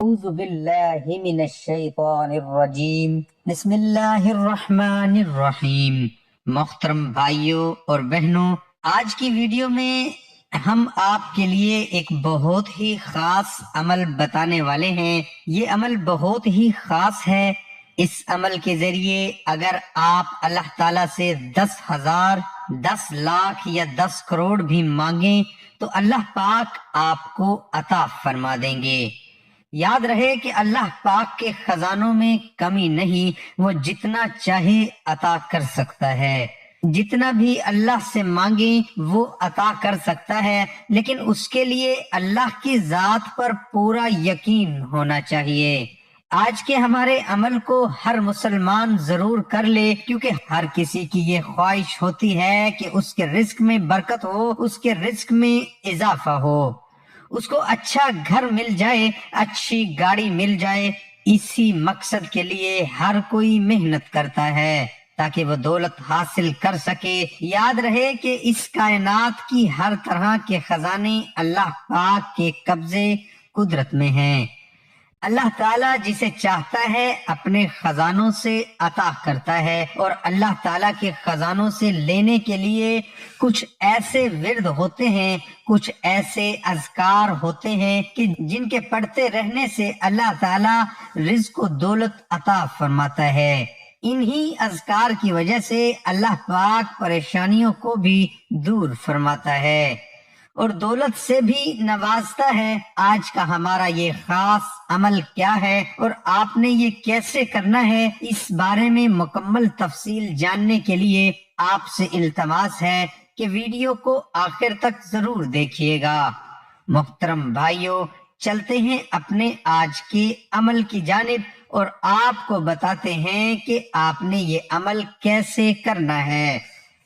اعوذ باللہ من الشیطان الرجیم بسم اللہ الرحمن الرحیم۔ محترم بھائیوں اور بہنوں، آج کی ویڈیو میں ہم آپ کے لیے ایک بہت ہی خاص عمل بتانے والے ہیں۔ یہ عمل بہت ہی خاص ہے۔ اس عمل کے ذریعے اگر آپ اللہ تعالیٰ سے 10,000، 10 لاکھ یا 10 کروڑ بھی مانگیں تو اللہ پاک آپ کو عطا فرما دیں گے۔ یاد رہے کہ اللہ پاک کے خزانوں میں کمی نہیں، وہ جتنا چاہے عطا کر سکتا ہے۔ جتنا بھی اللہ سے مانگیں وہ عطا کر سکتا ہے، لیکن اس کے لیے اللہ کی ذات پر پورا یقین ہونا چاہیے۔ آج کے ہمارے عمل کو ہر مسلمان ضرور کر لے، کیونکہ ہر کسی کی یہ خواہش ہوتی ہے کہ اس کے رزق میں برکت ہو، اس کے رزق میں اضافہ ہو، اس کو اچھا گھر مل جائے، اچھی گاڑی مل جائے۔ اسی مقصد کے لیے ہر کوئی محنت کرتا ہے تاکہ وہ دولت حاصل کر سکے۔ یاد رہے کہ اس کائنات کی ہر طرح کے خزانے اللہ پاک کے قبضے قدرت میں ہیں۔ اللہ تعالیٰ جسے چاہتا ہے اپنے خزانوں سے عطا کرتا ہے، اور اللہ تعالیٰ کے خزانوں سے لینے کے لیے کچھ ایسے ورد ہوتے ہیں، کچھ ایسے اذکار ہوتے ہیں کہ جن کے پڑھتے رہنے سے اللہ تعالیٰ رزق و دولت عطا فرماتا ہے۔ انہی اذکار کی وجہ سے اللہ پاک پریشانیوں کو بھی دور فرماتا ہے اور دولت سے بھی نوازتا ہے۔ آج کا ہمارا یہ خاص عمل کیا ہے اور آپ نے یہ کیسے کرنا ہے، اس بارے میں مکمل تفصیل جاننے کے لیے آپ سے التماس ہے کہ ویڈیو کو آخر تک ضرور دیکھیے گا۔ محترم بھائیوں، چلتے ہیں اپنے آج کے عمل کی جانب اور آپ کو بتاتے ہیں کہ آپ نے یہ عمل کیسے کرنا ہے۔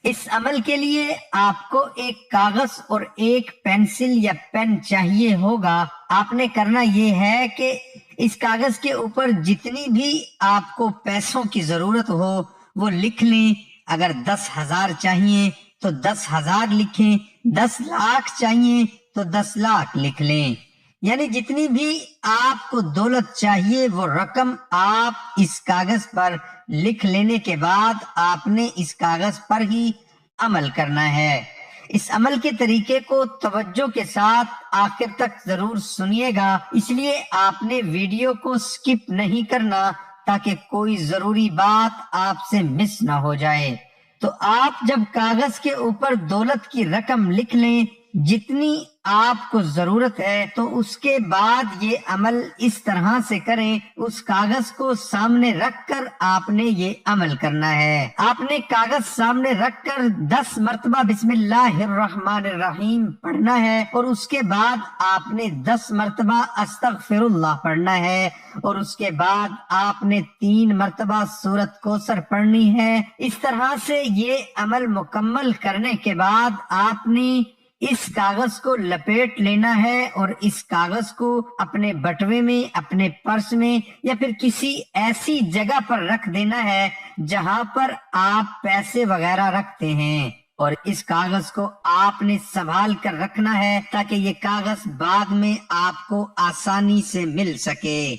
اس عمل کے لیے آپ کو ایک کاغذ اور ایک پینسل یا پین چاہیے ہوگا۔ آپ نے کرنا یہ ہے کہ اس کاغذ کے اوپر جتنی بھی آپ کو پیسوں کی ضرورت ہو وہ لکھ لیں۔ اگر 10,000 چاہیے تو 10,000 لکھیں، 10 لاکھ چاہیے تو 10 لاکھ لکھ لیں، یعنی جتنی بھی آپ کو دولت چاہیے وہ رقم آپ اس کاغذ پر لکھ لینے کے بعد آپ نے اس کاغذ پر ہی عمل کرنا ہے۔ اس عمل کے طریقے کو توجہ کے ساتھ آخر تک ضرور سنیے گا، اس لیے آپ نے ویڈیو کو سکپ نہیں کرنا تاکہ کوئی ضروری بات آپ سے مس نہ ہو جائے۔ تو آپ جب کاغذ کے اوپر دولت کی رقم لکھ لیں جتنی آپ کو ضرورت ہے، تو اس کے بعد یہ عمل اس طرح سے کریں۔ اس کاغذ کو سامنے رکھ کر آپ نے یہ عمل کرنا ہے۔ آپ نے کاغذ سامنے رکھ کر 10 مرتبہ بسم اللہ الرحمن الرحیم پڑھنا ہے، اور اس کے بعد آپ نے 10 مرتبہ استغفر اللہ پڑھنا ہے، اور اس کے بعد آپ نے 3 مرتبہ سورۃ کوثر پڑھنی ہے۔ اس طرح سے یہ عمل مکمل کرنے کے بعد آپ نے اس کاغذ کو لپیٹ لینا ہے، اور اس کاغذ کو اپنے بٹوے میں، اپنے پرس میں یا پھر کسی ایسی جگہ پر رکھ دینا ہے جہاں پر آپ پیسے وغیرہ رکھتے ہیں، اور اس کاغذ کو آپ نے سنبھال کر رکھنا ہے تاکہ یہ کاغذ بعد میں آپ کو آسانی سے مل سکے۔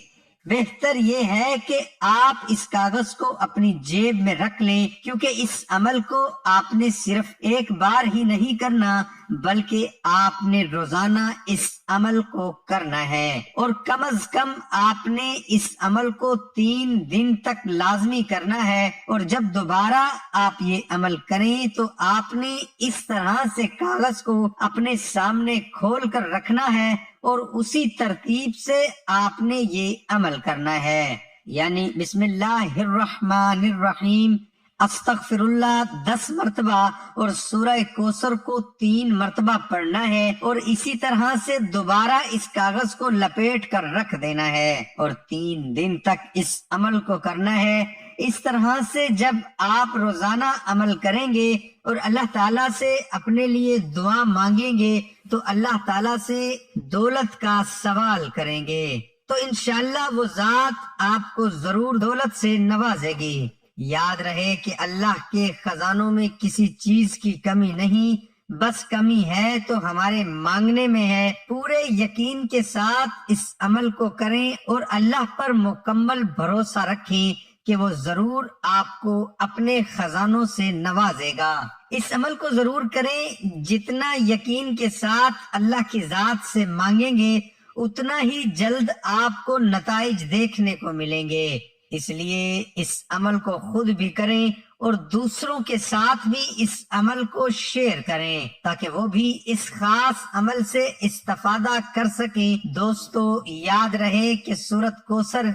بہتر یہ ہے کہ آپ اس کاغذ کو اپنی جیب میں رکھ لیں، کیونکہ اس عمل کو آپ نے صرف ایک بار ہی نہیں کرنا بلکہ آپ نے روزانہ اس عمل کو کرنا ہے، اور کم از کم آپ نے اس عمل کو 3 دن تک لازمی کرنا ہے۔ اور جب دوبارہ آپ یہ عمل کریں تو آپ نے اس طرح سے کاغذ کو اپنے سامنے کھول کر رکھنا ہے، اور اسی ترتیب سے آپ نے یہ عمل کرنا ہے، یعنی بسم اللہ الرحمن الرحیم، استغفر اللہ 10 مرتبہ اور سورہ کوثر کو 3 مرتبہ پڑھنا ہے، اور اسی طرح سے دوبارہ اس کاغذ کو لپیٹ کر رکھ دینا ہے، اور 3 دن تک اس عمل کو کرنا ہے۔ اس طرح سے جب آپ روزانہ عمل کریں گے اور اللہ تعالیٰ سے اپنے لیے دعا مانگیں گے تو اللہ تعالیٰ سے دولت کا سوال کریں گے تو انشاءاللہ وہ ذات آپ کو ضرور دولت سے نوازے گی۔ یاد رہے کہ اللہ کے خزانوں میں کسی چیز کی کمی نہیں، بس کمی ہے تو ہمارے مانگنے میں ہے۔ پورے یقین کے ساتھ اس عمل کو کریں اور اللہ پر مکمل بھروسہ رکھیں کہ وہ ضرور آپ کو اپنے خزانوں سے نوازے گا۔ اس عمل کو ضرور کریں، جتنا یقین کے ساتھ اللہ کی ذات سے مانگیں گے اتنا ہی جلد آپ کو نتائج دیکھنے کو ملیں گے۔ اس لیے اس عمل کو خود بھی کریں اور دوسروں کے ساتھ بھی اس عمل کو شیئر کریں تاکہ وہ بھی اس خاص عمل سے استفادہ کر سکیں۔ دوستو، یاد رہے کہ سورۃ کوثر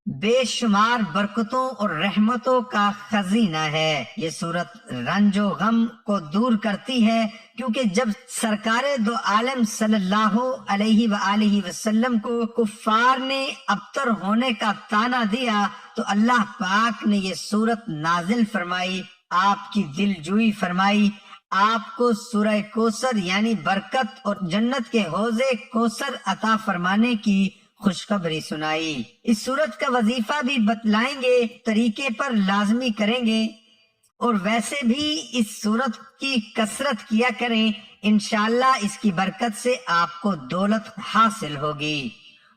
بے شمار برکتوں اور رحمتوں کا خزینہ ہے۔ یہ سورت رنج و غم کو دور کرتی ہے، کیونکہ جب سرکار دو عالم صلی اللہ علیہ وآلہ وسلم کو کفار نے ابتر ہونے کا طعنہ دیا تو اللہ پاک نے یہ سورت نازل فرمائی، آپ کی دل جوئی فرمائی، آپ کو سورہ کوثر یعنی برکت اور جنت کے حوضے کوثر عطا فرمانے کی خوشخبری سنائی۔ اس سورت کا وظیفہ بھی بتلائیں گے، طریقے پر لازمی کریں گے، اور ویسے بھی اس سورت کی کثرت کیا کریں، انشاءاللہ اس کی برکت سے آپ کو دولت حاصل ہوگی۔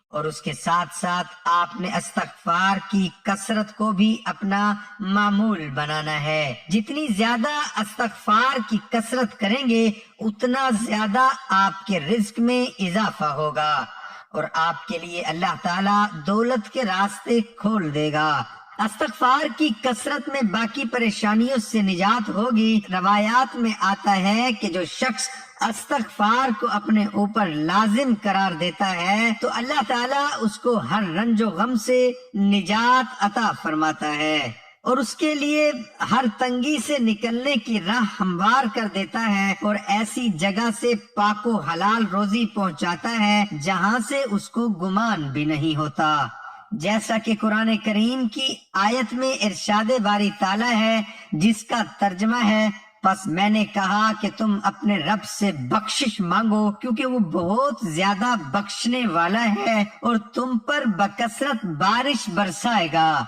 اور اس کے ساتھ ساتھ آپ نے استغفار کی کثرت کو بھی اپنا معمول بنانا ہے۔ جتنی زیادہ استغفار کی کثرت کریں گے اتنا زیادہ آپ کے رزق میں اضافہ ہوگا اور آپ کے لیے اللہ تعالیٰ دولت کے راستے کھول دے گا۔ استغفار کی کثرت میں باقی پریشانیوں سے نجات ہوگی۔ روایات میں آتا ہے کہ جو شخص استغفار کو اپنے اوپر لازم قرار دیتا ہے تو اللہ تعالیٰ اس کو ہر رنج و غم سے نجات عطا فرماتا ہے اور اس کے لیے ہر تنگی سے نکلنے کی راہ ہموار کر دیتا ہے اور ایسی جگہ سے پاک و حلال روزی پہنچاتا ہے جہاں سے اس کو گمان بھی نہیں ہوتا۔ جیسا کہ قرآن کریم کی آیت میں ارشاد باری تعالیٰ ہے، جس کا ترجمہ ہے، پس میں نے کہا کہ تم اپنے رب سے بخشش مانگو کیونکہ وہ بہت زیادہ بخشنے والا ہے اور تم پر بکثرت بارش برسائے گا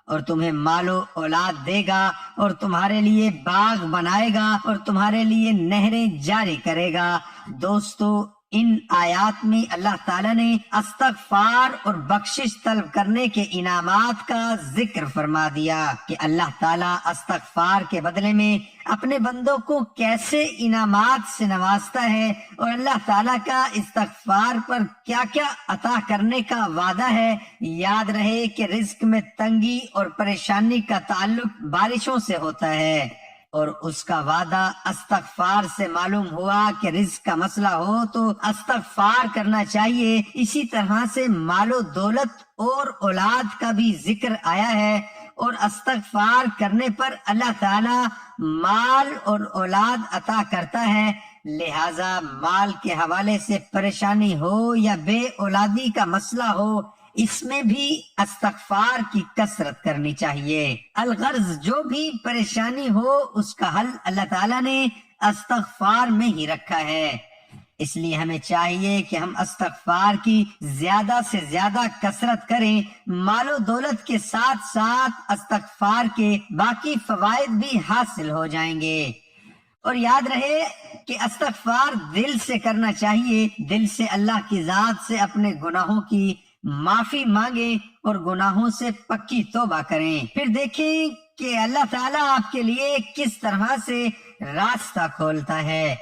اور تمہیں مال و اولاد دے گا اور تمہارے لیے باغ بنائے گا اور تمہارے لیے نہریں جاری کرے گا۔ دوستو، ان آیات میں اللہ تعالیٰ نے استغفار اور بخشش طلب کرنے کے انعامات کا ذکر فرما دیا کہ اللہ تعالیٰ استغفار کے بدلے میں اپنے بندوں کو کیسے انعامات سے نوازتا ہے اور اللہ تعالیٰ کا استغفار پر کیا کیا عطا کرنے کا وعدہ ہے۔ یاد رہے کہ رزق میں تنگی اور پریشانی کا تعلق بارشوں سے ہوتا ہے اور اس کا وعدہ استغفار سے معلوم ہوا کہ رزق کا مسئلہ ہو تو استغفار کرنا چاہیے۔ اسی طرح سے مال و دولت اور اولاد کا بھی ذکر آیا ہے اور استغفار کرنے پر اللہ تعالی مال اور اولاد عطا کرتا ہے، لہذا مال کے حوالے سے پریشانی ہو یا بے اولادی کا مسئلہ ہو، اس میں بھی استغفار کی کثرت کرنی چاہیے۔ الغرض جو بھی پریشانی ہو اس کا حل اللہ تعالیٰ نے استغفار میں ہی رکھا ہے، اس لیے ہمیں چاہیے کہ ہم استغفار کی زیادہ سے زیادہ کثرت کریں۔ مال و دولت کے ساتھ ساتھ استغفار کے باقی فوائد بھی حاصل ہو جائیں گے۔ اور یاد رہے کہ استغفار دل سے کرنا چاہیے، دل سے اللہ کی ذات سے اپنے گناہوں کی معافی مانگیں اور گناہوں سے پکی توبہ کریں، پھر دیکھیں کہ اللہ تعالیٰ آپ کے لیے کس طرح سے راستہ کھولتا ہے۔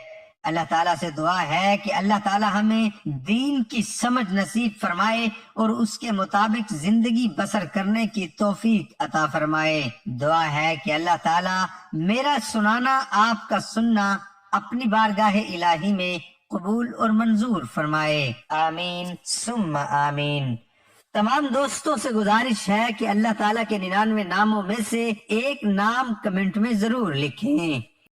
اللہ تعالیٰ سے دعا ہے کہ اللہ تعالیٰ ہمیں دین کی سمجھ نصیب فرمائے اور اس کے مطابق زندگی بسر کرنے کی توفیق عطا فرمائے۔ دعا ہے کہ اللہ تعالیٰ میرا سنانا، آپ کا سننا اپنی بارگاہ الہی میں قبول اور منظور فرمائے، آمین ثم آمین۔ تمام دوستوں سے گزارش ہے کہ اللہ تعالیٰ کے 99 ناموں میں سے ایک نام کمنٹ میں ضرور لکھیں۔